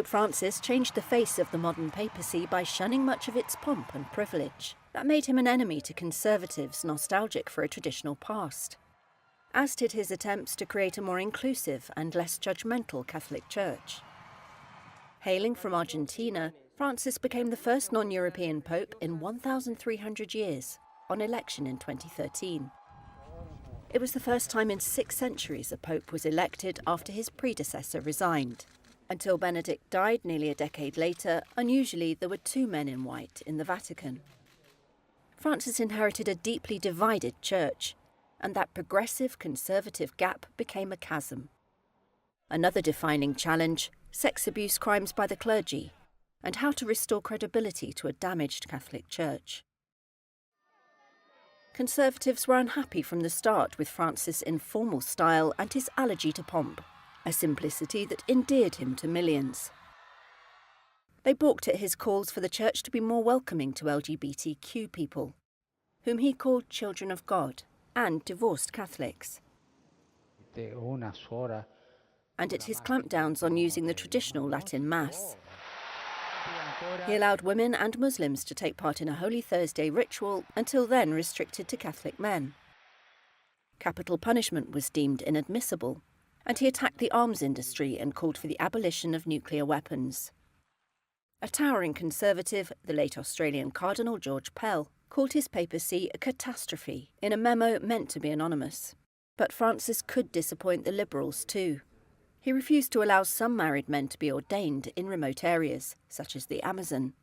Pope Francis changed the face of the modern papacy by shunning much of its pomp and privilege. That made him an enemy to conservatives nostalgic for a traditional past, as did his attempts to create a more inclusive and less judgmental Catholic Church. Hailing from Argentina, Francis became the first non-European pope in 1,300 years, on election in 2013. It was the first time in 6 centuries a pope was elected after his predecessor resigned. Until Benedict died nearly a decade later, unusually there were 2 men in white in the Vatican. Francis inherited a deeply divided church, and that progressive conservative gap became a chasm. Another defining challenge, sex abuse crimes by the clergy, and how to restore credibility to a damaged Catholic Church. Conservatives were unhappy from the start with Francis' informal style and his allergy to pomp, a simplicity that endeared him to millions. They balked at his calls for the Church to be more welcoming to LGBTQ people, whom he called children of God, and divorced Catholics, and at his clampdowns on using the traditional Latin Mass. He allowed women and Muslims to take part in a Holy Thursday ritual, until then restricted to Catholic men. Capital punishment was deemed inadmissible, and he attacked the arms industry and called for the abolition of nuclear weapons. A towering conservative, the late Australian Cardinal George Pell, called his papacy a catastrophe in a memo meant to be anonymous. But Francis could disappoint the liberals too. He refused to allow some married men to be ordained in remote areas, such as the Amazon.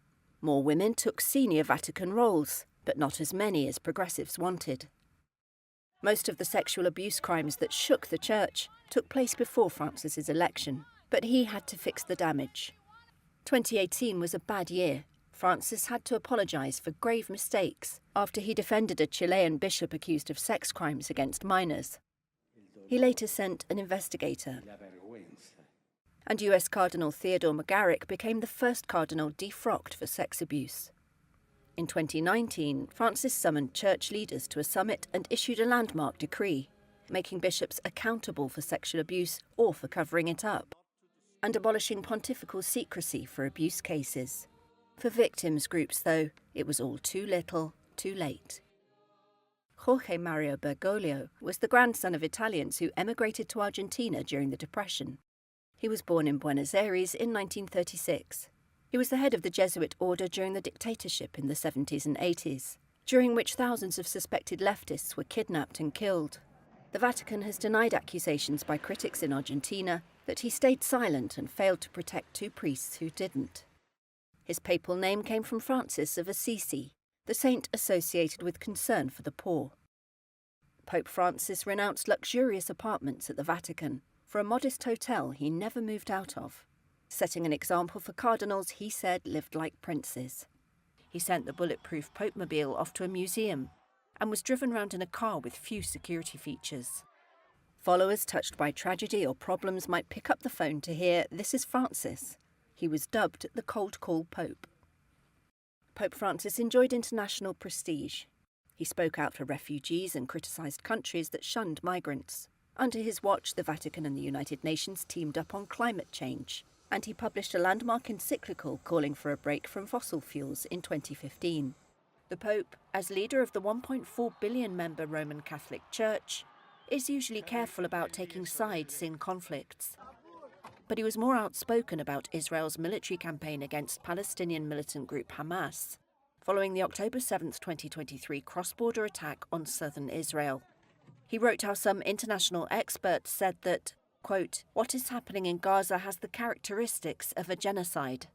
More women took senior Vatican roles, but not as many as progressives wanted. Most of the sexual abuse crimes that shook the Church took place before Francis's election, but he had to fix the damage. 2018 was a bad year. Francis had to apologise for grave mistakes after he defended a Chilean bishop accused of sex crimes against minors. He later sent an investigator. And US Cardinal Theodore McGarrick became the first cardinal defrocked for sex abuse. In 2019, Francis summoned church leaders to a summit and issued a landmark decree, making bishops accountable for sexual abuse or for covering it up, and abolishing pontifical secrecy for abuse cases. For victims groups, though, it was all too little, too late. Jorge Mario Bergoglio was the grandson of Italians who emigrated to Argentina during the Depression. He was born in Buenos Aires in 1936. He was the head of the Jesuit order during the dictatorship in the 70s and 80s, during which thousands of suspected leftists were kidnapped and killed. The Vatican has denied accusations by critics in Argentina that he stayed silent and failed to protect 2 priests who didn't. His papal name came from Francis of Assisi, the saint associated with concern for the poor. Pope Francis renounced luxurious apartments at the Vatican for a modest hotel he never moved out of, setting an example for cardinals he said lived like princes. He sent the bulletproof Pope-mobile off to a museum and was driven round in a car with few security features. Followers touched by tragedy or problems might pick up the phone to hear, "This is Francis." He was dubbed the Cold Call Pope. Pope Francis enjoyed international prestige. He spoke out for refugees and criticised countries that shunned migrants. Under his watch, the Vatican and the United Nations teamed up on climate change, and he published a landmark encyclical calling for a break from fossil fuels in 2015. The Pope, as leader of the 1.4 billion member Roman Catholic Church, is usually careful about taking sides in conflicts. But he was more outspoken about Israel's military campaign against Palestinian militant group Hamas, following the October 7, 2023 cross-border attack on southern Israel. He wrote how some international experts said that, quote, "What is happening in Gaza has the characteristics of a genocide."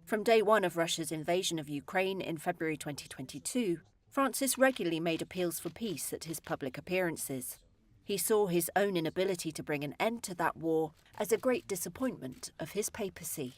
From day one of Russia's invasion of Ukraine in February 2022, Francis regularly made appeals for peace at his public appearances. He saw his own inability to bring an end to that war as a great disappointment of his papacy.